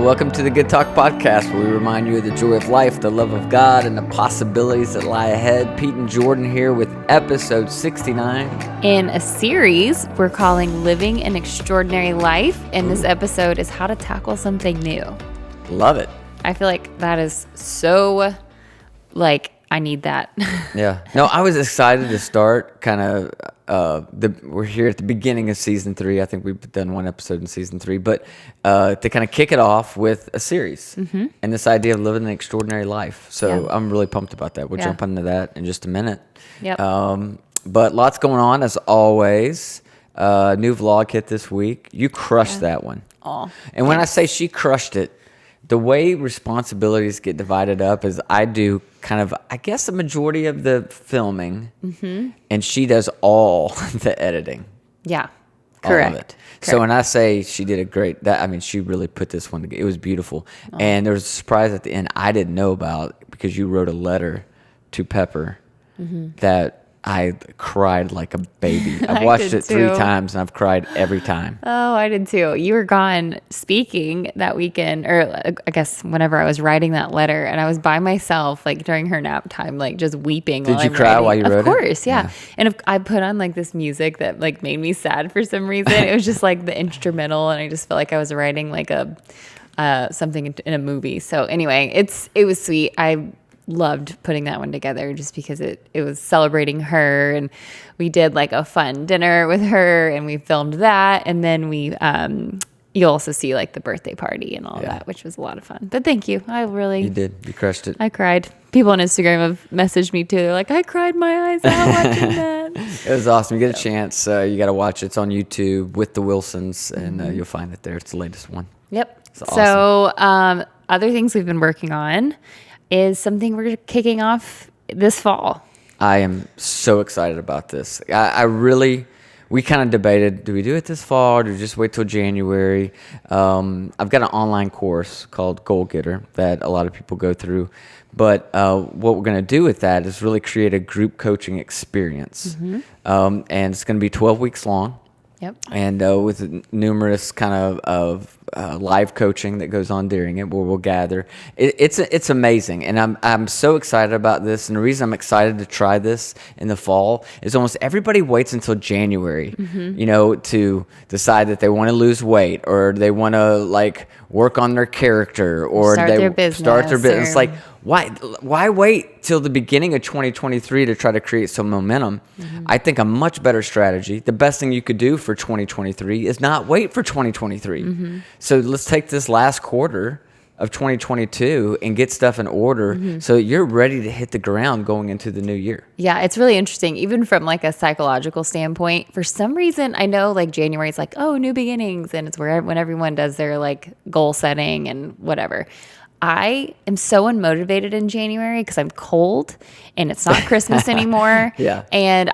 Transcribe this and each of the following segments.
Welcome to the Good Talk Podcast, where we remind you of the joy of life, the love of God, and the possibilities that lie ahead. Pete and Jordyn here with episode 69. In a series we're calling Living an Extraordinary Life, and this episode is how to tackle something new. Love it. I feel like that is so, I need that. Yeah. No, I was excited to start we're here at the beginning of season 3. I think we've done one episode in season 3, but to kind of kick it off with a series and this idea of living an extraordinary life. So I'm really pumped about that. We'll jump into that in just a minute. Yep. But lots going on as always. New vlog hit this week. You crushed that one. Oh, and when I say she crushed it, the way responsibilities get divided up is I do the majority of the filming, and she does all the editing. Yeah, correct. All of it. Correct. So when I say she did she really put this one together. It was beautiful. Oh. And there was a surprise at the end I didn't know about because you wrote a letter to Pepper that I cried like a baby. I've watched it 3 times, and I've cried every time. Oh, I did too. You were gone speaking that weekend, or I guess whenever I was writing that letter, and I was by myself, during her nap time, just weeping. Did you cry while you wrote it? Of course, yeah. And if I put on this music that made me sad for some reason. It was just the instrumental, and I just felt like I was writing something in a movie. So anyway, it was sweet. I loved putting that one together just because it was celebrating her, and we did a fun dinner with her, and we filmed that, and then we you'll also see the birthday party and all that, which was a lot of fun. But thank you. You did. You crushed it. I cried. People on Instagram have messaged me too. They're like, I cried my eyes out watching that. It was awesome. You get a chance, you got to watch it. It's on YouTube with the Wilsons, and you'll find it there. It's the latest one. Yep. It's awesome. So other things we've been working on is something we're kicking off this fall. I am so excited about this. We kind of debated, do we do it this fall or do we just wait till January? I've got an online course called Goal Getter that a lot of people go through. But what we're going to do with that is really create a group coaching experience. And it's going to be 12 weeks long. Yep. And with numerous kind of live coaching that goes on during it, where we'll gather. It's amazing, and I'm so excited about this. And the reason I'm excited to try this in the fall is almost everybody waits until January, to decide that they want to lose weight, or they want to work on their character, or start their business. Or, why wait till the beginning of 2023 to try to create some momentum? I think a much better strategy, the best thing you could do for 2023 is not wait for 2023. So let's take this last quarter of 2022 and get stuff in order so you're ready to hit the ground going into the new year. Yeah, it's really interesting, even from a psychological standpoint. For some reason, I know January is new beginnings, and it's when everyone does their goal setting and whatever. I am so unmotivated in January because I'm cold and it's not Christmas anymore. Yeah. And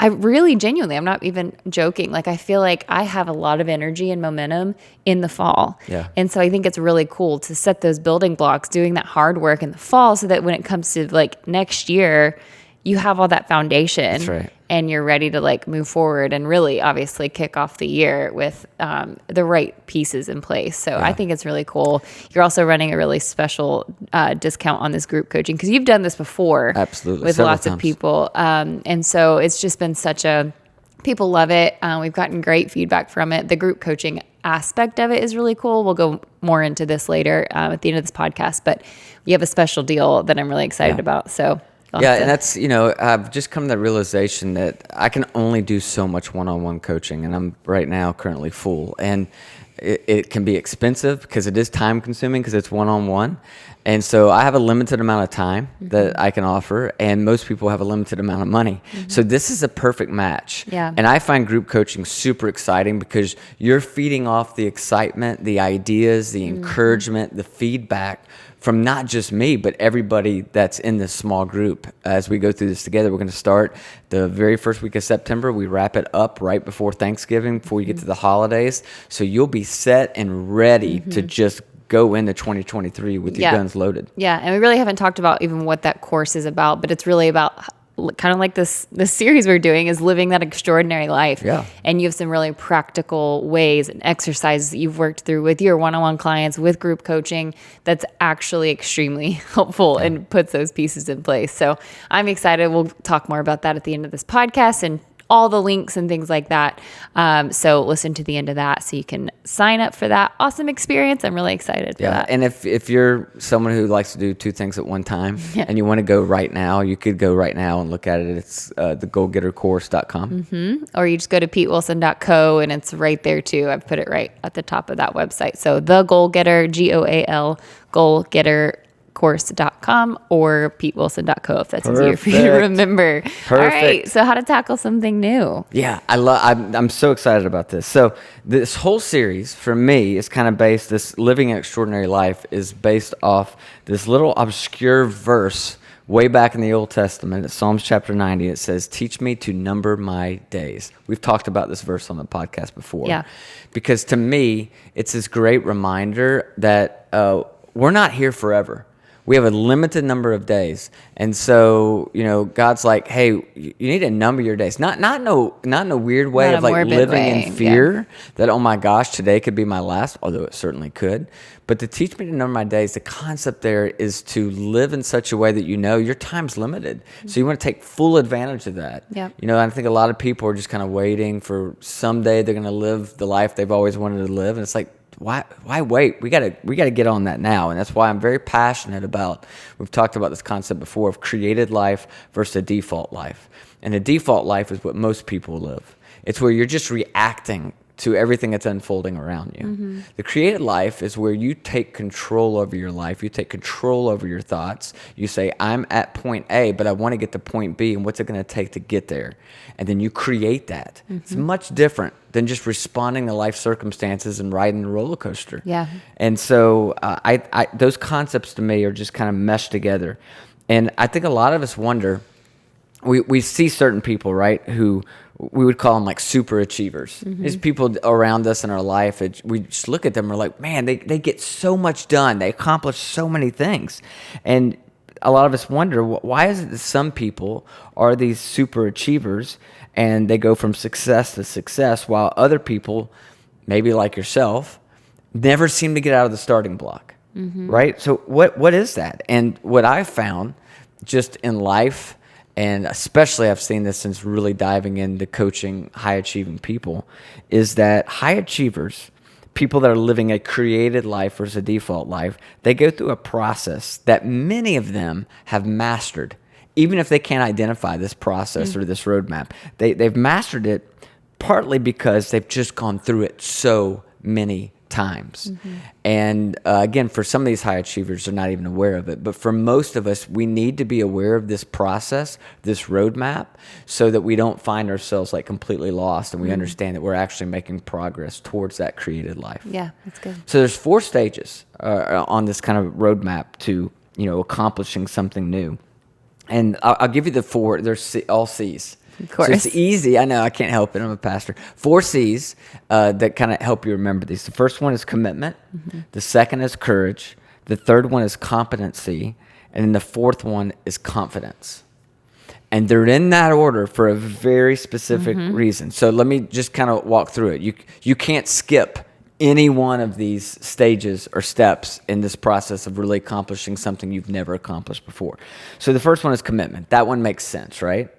I really genuinely, I'm not even joking. I feel like I have a lot of energy and momentum in the fall. Yeah. And so I think it's really cool to set those building blocks, doing that hard work in the fall, so that when it comes to next year, you have all that foundation. That's right. And you're ready to move forward and really obviously kick off the year with the right pieces in place. So I think it's really cool. You're also running a really special discount on this group coaching because you've done this before. Absolutely. With lots of people. And so it's just been people love it. We've gotten great feedback from it. The group coaching aspect of it is really cool. We'll go more into this later at the end of this podcast, but we have a special deal that I'm really excited about. So and that's, I've just come to the realization that I can only do so much one-on-one coaching, and I'm right now currently full. And it can be expensive because it is time consuming because it's one-on-one. And so I have a limited amount of time that I can offer, and most people have a limited amount of money. So this is a perfect match. Yeah. And I find group coaching super exciting because you're feeding off the excitement, the ideas, the encouragement, the feedback from not just me, but everybody that's in this small group. As we go through this together, we're going to start the very first week of September. We wrap it up right before Thanksgiving, before you get to the holidays. So you'll be set and ready to just go into 2023 with your guns loaded. Yeah, and we really haven't talked about even what that course is about, but it's really about kind of like this series we're doing is living that extraordinary life. Yeah. And you have some really practical ways and exercises that you've worked through with your one-on-one clients, with group coaching, that's actually extremely helpful and puts those pieces in place. So I'm excited. We'll talk more about that at the end of this podcast and all the links and things like that. So listen to the end of that so you can sign up for that awesome experience. I'm really excited for that. And if you're someone who likes to do two things at one time and you want to go right now, you could go right now and look at it. It's thegoalgettercourse.com. Or you just go to petewilson.co and it's right there too. I've put it right at the top of that website. So the Goal Getter, GOAL, goalgettercourse.com or petewilson.co if that's easier for you to remember. Perfect. All right. So how to tackle something new. Yeah, I'm so excited about this. So this whole series for me is kind of based, this Living an Extraordinary Life is based off this little obscure verse way back in the Old Testament. It's Psalms chapter 90. It says, "Teach me to number my days." We've talked about this verse on the podcast before. Yeah. Because to me, it's this great reminder that we're not here forever. We have a limited number of days. And so, God's like, hey, you need to number your days. Not in a weird way Not of a like morbid living way, in fear that, oh my gosh, today could be my last, although it certainly could. But to teach me to number my days, the concept there is to live in such a way that your time's limited. So you want to take full advantage of that. Yep. I think a lot of people are just kind of waiting for someday they're going to live the life they've always wanted to live. And it's like, why wait? We gotta get on that now. And that's why I'm very passionate about, we've talked about this concept before of created life versus a default life. And a default life is what most people live. It's where you're just reacting to everything that's unfolding around you. Mm-hmm. The created life is where you take control over your life. You take control over your thoughts. You say, I'm at point A, but I want to get to point B, and what's it going to take to get there? And then you create that. Mm-hmm. It's much different than just responding to life circumstances and riding the roller coaster. Yeah. And so I those concepts to me are just kind of meshed together. And I think a lot of us wonder, we see certain people, right, who we would call them like super achievers. Mm-hmm. These people around us in our life, we just look at them and we're like, man, they get so much done. They accomplish so many things. And a lot of us wonder, why is it that some people are these super achievers and they go from success to success while other people, maybe like yourself, never seem to get out of the starting block, right? So what is that? And what I've found just in life, and especially I've seen this since really diving into coaching high-achieving people, is that high achievers, people that are living a created life versus a default life, they go through a process that many of them have mastered. Even if they can't identify this process or this roadmap, they've mastered it partly because they've just gone through it so many times. Mm-hmm. And again, for some of these high achievers, they're not even aware of it. But for most of us, we need to be aware of this process, this roadmap, so that we don't find ourselves like completely lost and we understand that we're actually making progress towards that created life. Yeah, that's good. So there's 4 stages on this kind of roadmap to, accomplishing something new. And I'll give you the 4. They're all C's. Of course. So it's easy. I know, I can't help it. I'm a pastor. 4 C's that kind of help you remember these. The first one is commitment. Mm-hmm. The second is courage. The third one is competency. And then the fourth one is confidence. And they're in that order for a very specific reason. So let me just kind of walk through it. You can't skip any one of these stages or steps in this process of really accomplishing something you've never accomplished before. So the first one is commitment. That one makes sense, right?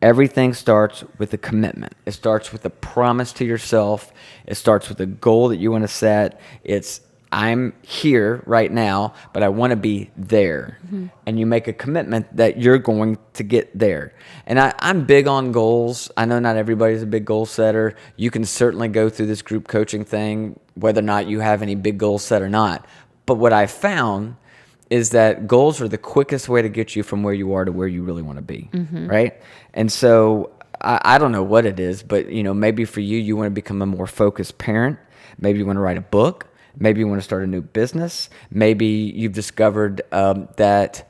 Everything starts with a commitment. It starts with a promise to yourself. It starts with a goal that you want to set. It's, I'm here right now, but I want to be there. Mm-hmm. And you make a commitment that you're going to get there. And I'm big on goals. I know not everybody's a big goal setter. You can certainly go through this group coaching thing, whether or not you have any big goals set or not. But what I found is that goals are the quickest way to get you from where you are to where you really want to be, right? And so I don't know what it is, but maybe for you want to become a more focused parent. Maybe you want to write a book. Maybe you want to start a new business. Maybe you've discovered that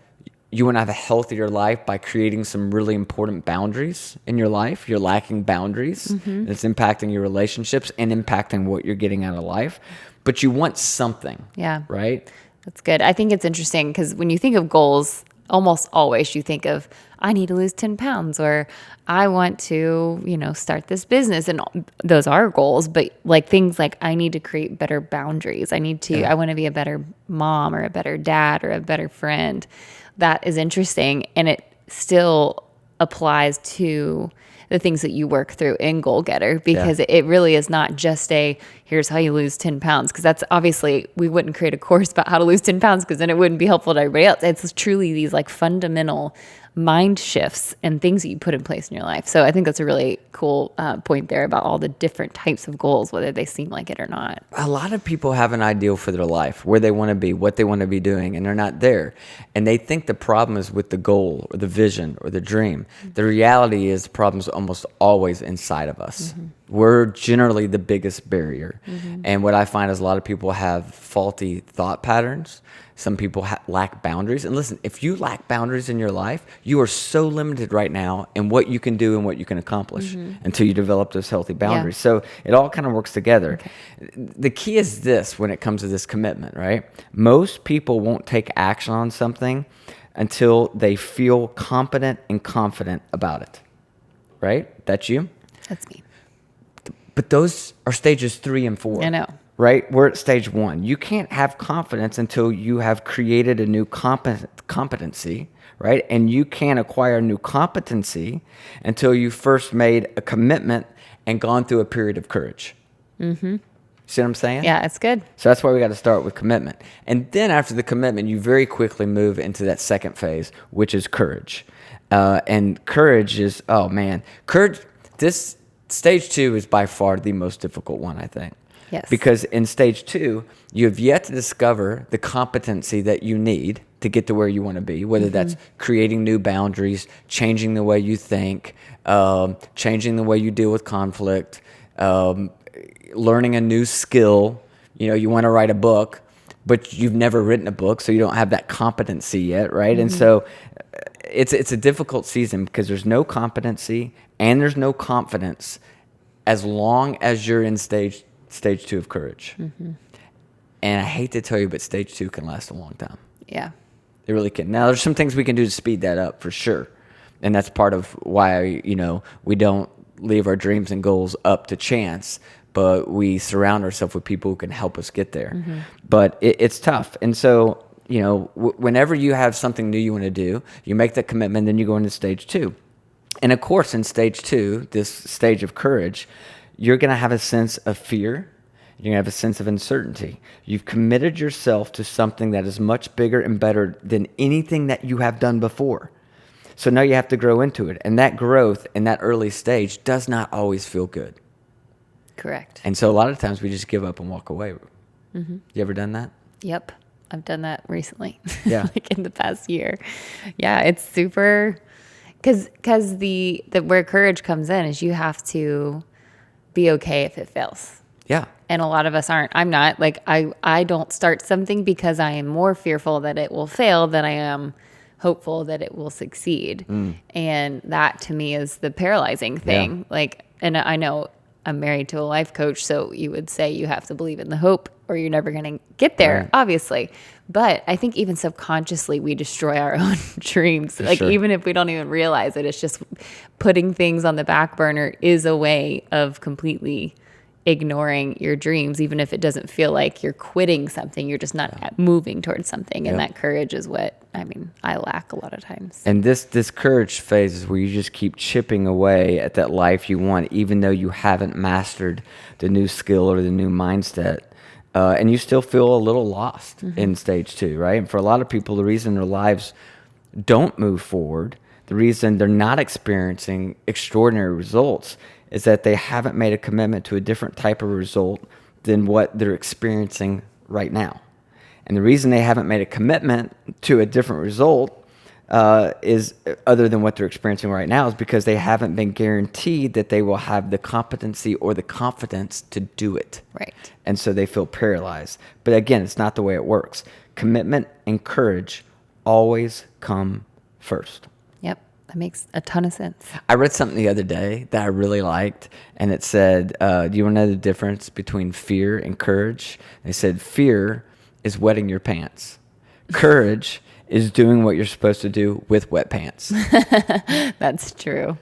you want to have a healthier life by creating some really important boundaries in your life. You're lacking boundaries. And it's impacting your relationships and impacting what you're getting out of life. But you want something, right? That's good. I think it's interesting because when you think of goals, almost always you think of I need to lose 10 pounds, or I want to, start this business. And those are goals, but like things like I need to create better boundaries. I want to be a better mom or a better dad or a better friend. That is interesting. And it still applies to the things that you work through in Goal Getter, because it really is not just here's how you lose 10 pounds. Because that's obviously, we wouldn't create a course about how to lose 10 pounds because then it wouldn't be helpful to everybody else. It's truly these like fundamental mind shifts and things that you put in place in your life. So I think that's a really cool point there about all the different types of goals, whether they seem like it or not. A lot of people have an ideal for their life, where they want to be, what they want to be doing, and they're not there. And they think the problem is with the goal or the vision or the dream. The reality is the problem is almost always inside of us. We're generally the biggest barrier. And what I find is a lot of people have faulty thought patterns. Some people lack boundaries. And listen, if you lack boundaries in your life, you are so limited right now in what you can do and what you can accomplish until you develop those healthy boundaries. So it all kind of works together. The key is this when it comes to this commitment, right? Most people won't take action on something until they feel competent and confident about it, right? That's you? That's me. But those are stages 3 and 4. I know. Right? We're at stage 1. You can't have confidence until you have created a new competency, right? And you can't acquire new competency until you first made a commitment and gone through a period of courage. See what I'm saying? Yeah, it's good. So that's why we got to start with commitment. And then after the commitment, you very quickly move into that second phase, which is courage. And courage is, courage, this stage 2 is by far the most difficult one, I think. Yes. Because in stage 2, you have yet to discover the competency that you need to get to where you want to be, whether that's creating new boundaries, changing the way you think, changing the way you deal with conflict, learning a new skill. You want to write a book, but you've never written a book, so you don't have that competency yet, right? And so it's a difficult season because there's no competency and there's no confidence as long as you're in stage 2 of courage. And I hate to tell you, but stage 2 can last a long time. Yeah. It really can. Now, there's some things we can do to speed that up for sure. And that's part of why, we don't leave our dreams and goals up to chance, but we surround ourselves with people who can help us get there. But it's tough. And so, whenever you have something new you want to do, you make that commitment, then you go into stage 2. And of course, in stage 2, this stage of courage, you're going to have a sense of fear. You're going to have a sense of uncertainty. You've committed yourself to something that is much bigger and better than anything that you have done before. So now you have to grow into it. And that growth in that early stage does not always feel good. Correct. And so a lot of times we just give up and walk away. You ever done that? Yep. I've done that recently. Yeah. Like in the past year. Yeah, it's super, because the where courage comes in is you have to be okay if it fails. Yeah. And a lot of us aren't. I'm not. Like, I don't start something because I am more fearful that it will fail than I am hopeful that it will succeed. And that to me is the paralyzing thing. Like, and I know I'm married to a life coach, so you would say you have to believe in the hope or you're never going to get there, obviously. But I think even subconsciously we destroy our own dreams. Like, even if we don't even realize it, it's just putting things on the back burner is a way of completely ignoring your dreams, even if it doesn't feel like you're quitting something. You're just not moving towards something. And that courage is what, I lack a lot of times. And this courage phase is where you just keep chipping away at that life you want, even though you haven't mastered the new skill or the new mindset. And you still feel a little lost in stage 2, right? And for a lot of people, the reason their lives don't move forward, the reason they're not experiencing extraordinary results is that they haven't made a commitment to a different type of result than what they're experiencing right now. And the reason they haven't made a commitment to a different result is other than what they're experiencing right now is because they haven't been guaranteed that they will have the competency or the confidence to do it. Right. And so they feel paralyzed. But again, it's not the way it works. Commitment and courage always come first. Yep. That makes a ton of sense. I read something the other day that I really liked, and it said, do you want to know the difference between fear and courage? They said, fear is wetting your pants. Courage is doing what you're supposed to do with wet pants. That's true.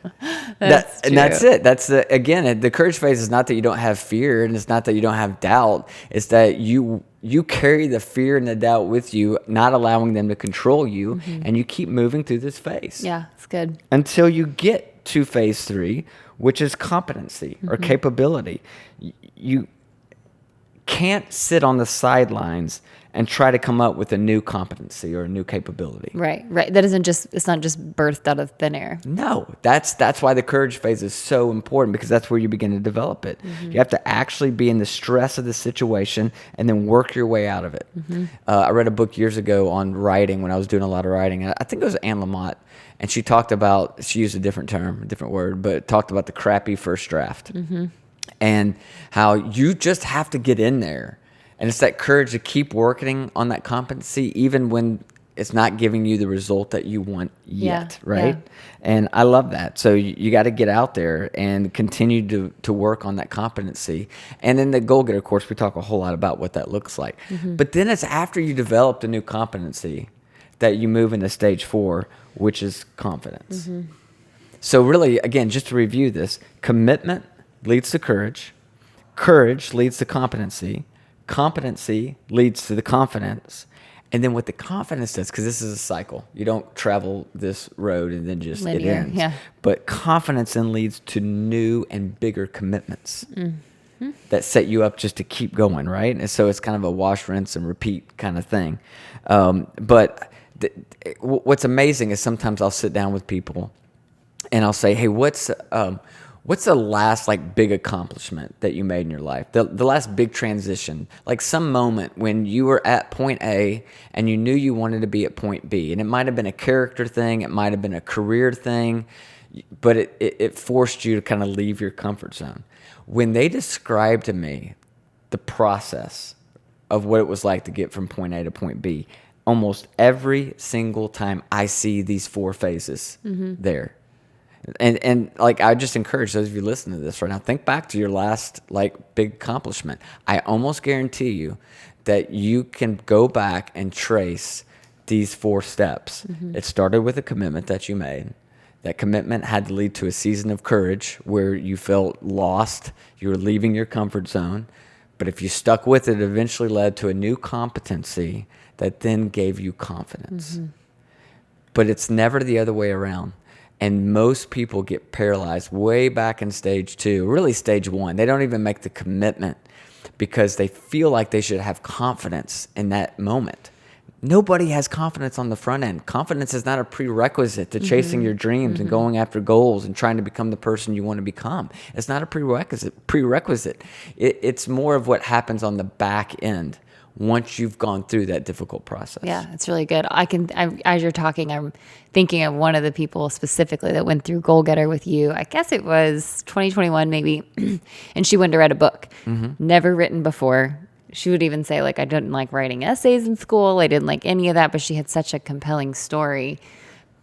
And that's it. That's again, the courage phase is not that you don't have fear, and it's not that you don't have doubt. It's that you carry the fear and the doubt with you, not allowing them to control you, and you keep moving through this phase. Yeah, it's good. Until you get to phase 3, which is competency or capability. You can't sit on the sidelines and try to come up with a new competency or a new capability. Right. It's not just birthed out of thin air. No, that's why the courage phase is so important, because that's where you begin to develop it. You have to actually be in the stress of the situation and then work your way out of it. I read a book years ago on writing when I was doing a lot of writing. I think it was Anne Lamott, and she talked about, she used a different term, a different word, but talked about the crappy first draft and how you just have to get in there. And it's that courage to keep working on that competency, even when it's not giving you the result that you want yet, right? Yeah. And I love that. So you got to get out there and continue to work on that competency. And then the goal getter course, we talk a whole lot about what that looks like. But then it's after you developed a new competency that you move into stage 4, which is confidence. So really, again, just to review this, commitment leads to courage. Courage leads to competency. Competency leads to the confidence. And then what the confidence does, because this is a cycle. You don't travel this road and then just linear, it ends. Yeah. But confidence then leads to new and bigger commitments that set you up just to keep going, right? And so it's kind of a wash, rinse, and repeat kind of thing. But what's amazing is sometimes I'll sit down with people and I'll say, hey, what's the last like big accomplishment that you made in your life? The last big transition, like some moment when you were at point A and you knew you wanted to be at point B. And it might have been a character thing. It might have been a career thing, but it forced you to kind of leave your comfort zone. When they describe to me the process of what it was like to get from point A to point B, almost every single time I see these 4 phases there. And like, I just encourage those of you listening to this right now, think back to your last like big accomplishment. I almost guarantee you that you can go back and trace these 4 steps. It started with a commitment that you made. That commitment had to lead to a season of courage where you felt lost. You were leaving your comfort zone. But if you stuck with it, it eventually led to a new competency that then gave you confidence. But it's never the other way around. And most people get paralyzed way back in stage 2, really stage 1. They don't even make the commitment because they feel like they should have confidence in that moment. Nobody has confidence on the front end. Confidence is not a prerequisite to chasing your dreams and going after goals and trying to become the person you want to become. It's not a prerequisite. It's more of what happens on the back end once you've gone through that difficult process. Yeah, it's really good. As you're talking, I'm thinking of one of the people specifically that went through Goal Getter with you. I guess it was 2021 maybe, and she went to write a book. Never written before. She would even say, like, I didn't like writing essays in school. I didn't like any of that, but she had such a compelling story.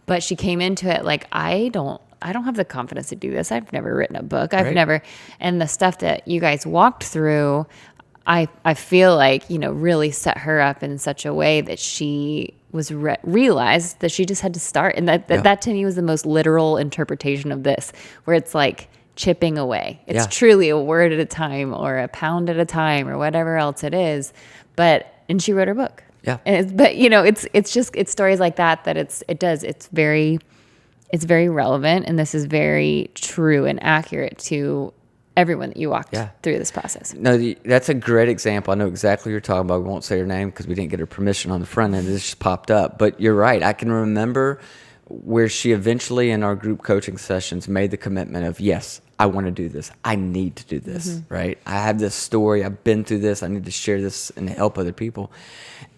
But she came into it like, I don't have the confidence to do this. I've never written a book. And the stuff that you guys walked through, I feel like, really set her up in such a way that she was realized that she just had to start. And that to me was the most literal interpretation of this, where it's like chipping away. It's truly a word at a time or a pound at a time or whatever else it is. And she wrote her book. Yeah. It's stories like that it's very relevant. And this is very true and accurate to everyone that you walked through this process. No, that's a great example. I know exactly what you're talking about. We won't say her name because we didn't get her permission on the front end. This just popped up. But you're right. I can remember where she eventually in our group coaching sessions made the commitment of, yes, I want to do this. I need to do this, right? I have this story. I've been through this. I need to share this and help other people.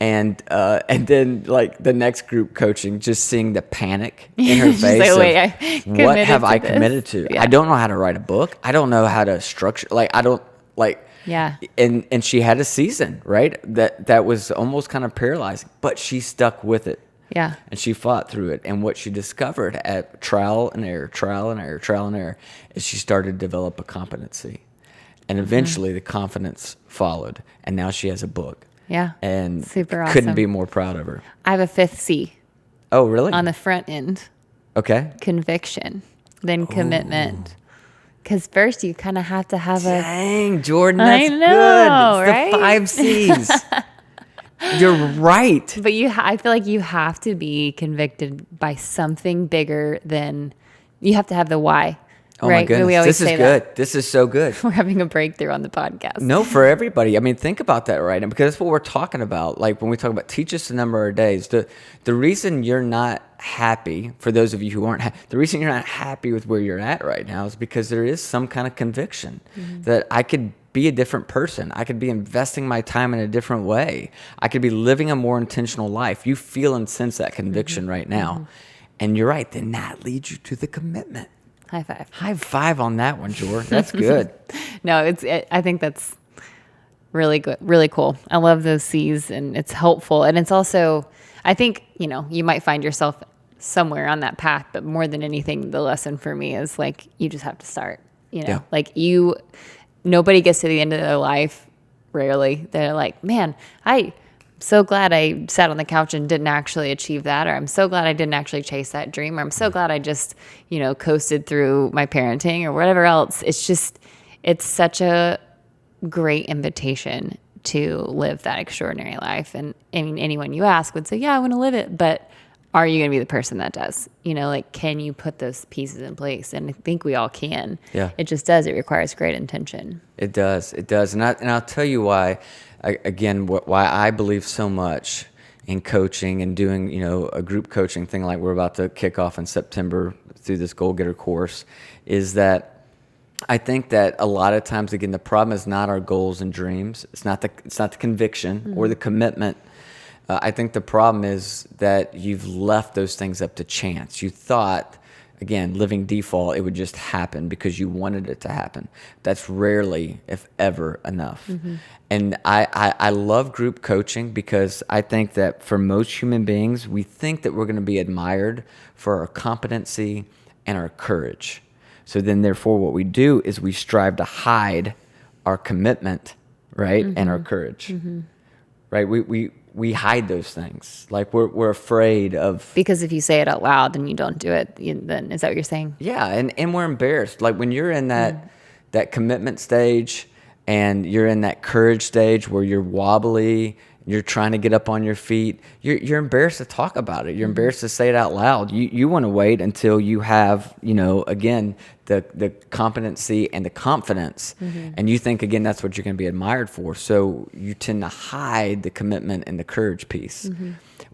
And then like the next group coaching, just seeing the panic in her face like, what have I committed to? Yeah. I don't know how to write a book. I don't know how to structure, and she had a season, right? That was almost kind of paralyzing, but she stuck with it. Yeah. And she fought through it. And what she discovered at trial and error, is she started to develop a competency. And eventually the confidence followed. And now she has a book. Yeah. And Super couldn't awesome. be more proud of her. I have a 5th C Oh, really? on the front end. Okay. Conviction, then commitment. Because first you kind of have to have a. Dang, Jordyn, I that's know, good. It's right? the 5 C's. You're right. But I feel like you have to be convicted by something bigger than. You have to have the why. Oh right? my goodness. We always This is say good. that. This is so good. We're having a breakthrough on the podcast. No, for everybody. I mean, think about that right now, because that's what we're talking about. Like when we talk about teach us the number of days, the reason you're not happy, for those of you who aren't, the reason you're not happy with where you're at right now is because there is some kind of conviction that I could be a different person. I could be investing my time in a different way. I could be living a more intentional life. You feel and sense that conviction right now. And you're right. Then that leads you to the commitment. High five. High five on that one, Jordyn. That's good. No, I think that's really good, really cool. I love those C's, and it's helpful. And it's also, I think, you might find yourself somewhere on that path, but more than anything, the lesson for me is like, you just have to start, Yeah. like nobody gets to the end of their life. Rarely. They're like, man, I'm so glad I sat on the couch and didn't actually achieve that, or I'm so glad I didn't actually chase that dream, or I'm so glad I just, coasted through my parenting or whatever else. It's such a great invitation to live that extraordinary life. And I mean, anyone you ask would say, yeah, I want to live it, but are you going to be the person that does? Can you put those pieces in place? And I think we all can. Yeah. It just does. It requires great intention. It does. It does. And I'll tell you why, again, why I believe so much in coaching and doing, a group coaching thing like we're about to kick off in September through this Goal Getter course, is that I think that a lot of times, again, the problem is not our goals and dreams. It's not the conviction or the commitment. I think the problem is that you've left those things up to chance. You thought, again, living default, it would just happen because you wanted it to happen. That's rarely, if ever, enough. And I love group coaching because I think that for most human beings, we think that we're going to be admired for our competency and our courage. So then, therefore, what we do is we strive to hide our commitment, right, and our courage, right? We hide those things. Like we're afraid of. Because if you say it out loud and you don't do it, then is that what you're saying? Yeah, and we're embarrassed. Like when you're in that commitment stage and you're in that courage stage where you're wobbly, you're trying to get up on your feet, you're embarrassed to talk about it. You're embarrassed to say it out loud. You want to wait until you have, again, the competency and the confidence. And you think, again, that's what you're going to be admired for. So you tend to hide the commitment and the courage piece.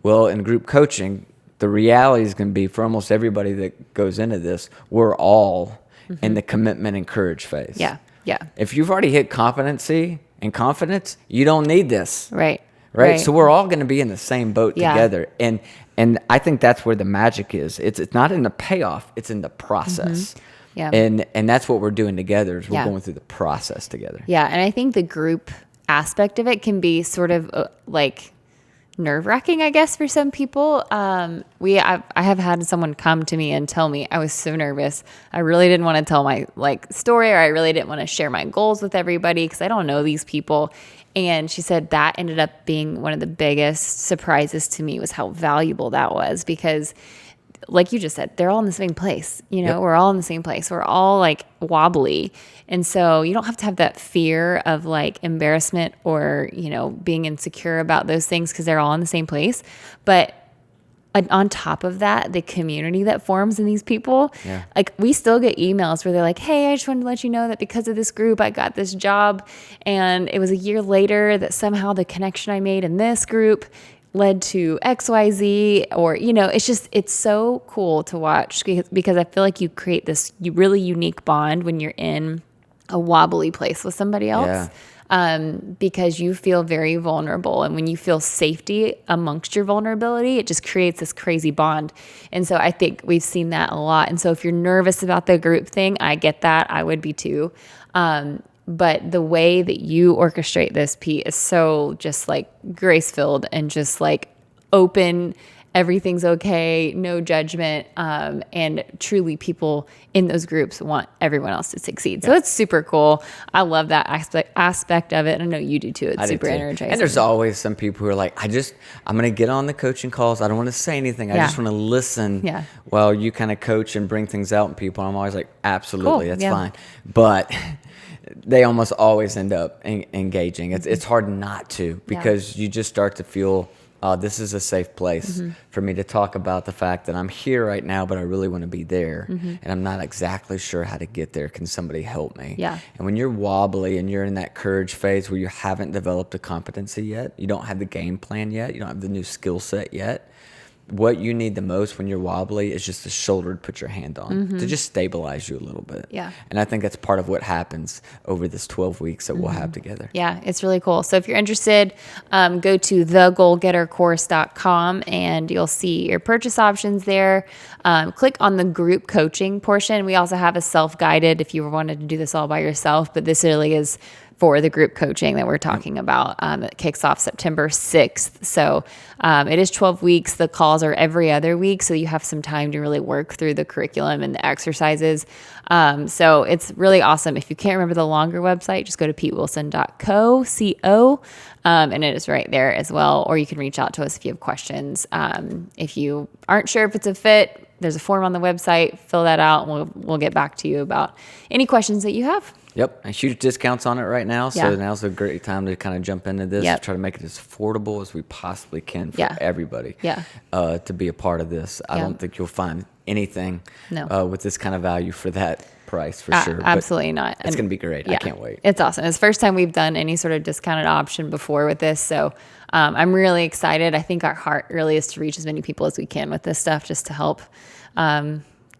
Well, in group coaching, the reality is going to be for almost everybody that goes into this, we're all in the commitment and courage phase. Yeah. If you've already hit competency and confidence, you don't need this. Right. So we're all going to be in the same boat together. And I think that's where the magic is. It's not in the payoff, it's in the process. Yeah. And that's what we're doing together is we're Yeah. going through the process together. Yeah, and I think the group aspect of it can be sort of like nerve-wracking, I guess, for some people. I have had someone come to me and tell me I was so nervous. I really didn't want to tell my story, or I really didn't want to share my goals with everybody because I don't know these people. And she said that ended up being one of the biggest surprises to me was how valuable that was, because like you just said, they're all in the same place. We're all in the same place. We're all wobbly. And so you don't have to have that fear of embarrassment or, being insecure about those things because they're all in the same place. But on top of that, the community that forms in these people, we still get emails where they're like, hey, I just wanted to let you know that because of this group, I got this job. And it was a year later that somehow the connection I made in this group led to XYZ, or, it's so cool to watch because I feel like you create this really unique bond when you're in a wobbly place with somebody else. Because you feel very vulnerable. And when you feel safety amongst your vulnerability, it just creates this crazy bond. And so I think we've seen that a lot. And so if you're nervous about the group thing, I get that. I would be too. But the way that you orchestrate this, Pete, is so just grace-filled and just open everything's okay, no judgment. And truly people in those groups want everyone else to succeed. So it's super cool. I love that aspect of it. I know you do too. It's super energizing. And there's always some people who are like, I'm going to get on the coaching calls. I don't want to say anything. I just want to listen while you kind of coach and bring things out in people. I'm always like, absolutely, that's fine. But they almost always end up engaging. It's hard not to, because you just start to feel, this is a safe place for me to talk about the fact that I'm here right now, but I really want to be there. And I'm not exactly sure how to get there. Can somebody help me? Yeah. And when you're wobbly and you're in that courage phase where you haven't developed a competency yet, you don't have the game plan yet, you don't have the new skill set yet, what you need the most when you're wobbly is just a shoulder to put your hand on to just stabilize you a little bit. Yeah. And I think that's part of what happens over this 12 weeks that we'll have together. Yeah, it's really cool. So if you're interested, go to thegoalgettercourse.com and you'll see your purchase options there. Click on the group coaching portion. We also have a self-guided if you wanted to do this all by yourself, but this really is for the group coaching that we're talking about. It kicks off September 6th. So it is 12 weeks. The calls are every other week. So you have some time to really work through the curriculum and the exercises. So it's really awesome. If you can't remember the longer website, just go to petewilson.co, and it is right there as well. Or you can reach out to us if you have questions. If you aren't sure if it's a fit, there's a form on the website. Fill that out and we'll get back to you about any questions that you have. Yep, and huge discounts on it right now, so now's a great time to kind of jump into this, try to make it as affordable as we possibly can for everybody to be a part of this. I don't think you'll find anything with this kind of value for that price for sure. Absolutely not. It's going to be great. I can't wait. It's awesome. It's the first time we've done any sort of discounted option before with this, so I'm really excited. I think our heart really is to reach as many people as we can with this stuff, just to help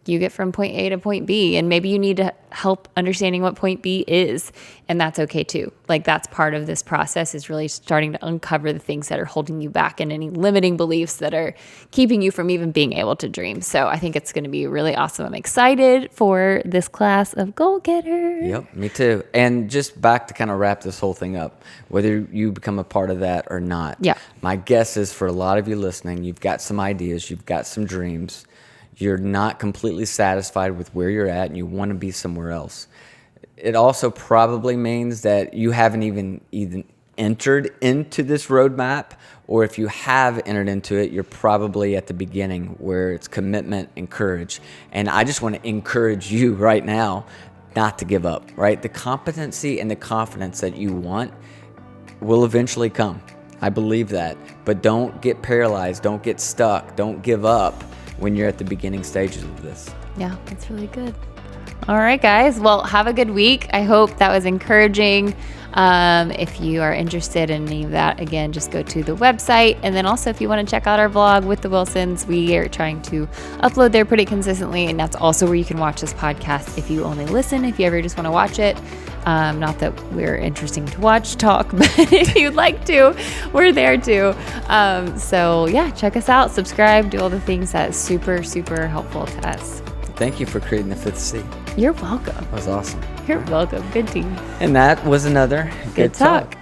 you get from point A to point B, and maybe you need to help understanding what point B is, and that's okay too. Like, that's part of this process, is really starting to uncover the things that are holding you back and any limiting beliefs that are keeping you from even being able to dream. So I think it's going to be really awesome. I'm excited for this class of Goal Getter. Yep, me too. And just back to kind of wrap this whole thing up, whether you become a part of that or not, my guess is for a lot of you listening, you've got some ideas, you've got some dreams. You're not completely satisfied with where you're at and you want to be somewhere else. It also probably means that you haven't even entered into this roadmap, or if you have entered into it, you're probably at the beginning where it's commitment and courage. And I just want to encourage you right now not to give up, right? The competency and the confidence that you want will eventually come. I believe that. But don't get paralyzed. Don't get stuck. Don't give up when you're at the beginning stages of this. Yeah, that's really good. All right, guys. Well, have a good week. I hope that was encouraging. If you are interested in any of that, again, just go to the website. And then also, if you want to check out our vlog with the Wilsons, we are trying to upload there pretty consistently. And that's also where you can watch this podcast if you only listen, if you ever just want to watch it. Not that we're interesting to watch, talk, but if you'd like to, we're there too. So yeah, check us out, subscribe, do all the things. That's super, super helpful to us. Thank you for creating the fifth C. You're welcome. That was awesome. You're welcome. Good team. And that was another Good talk.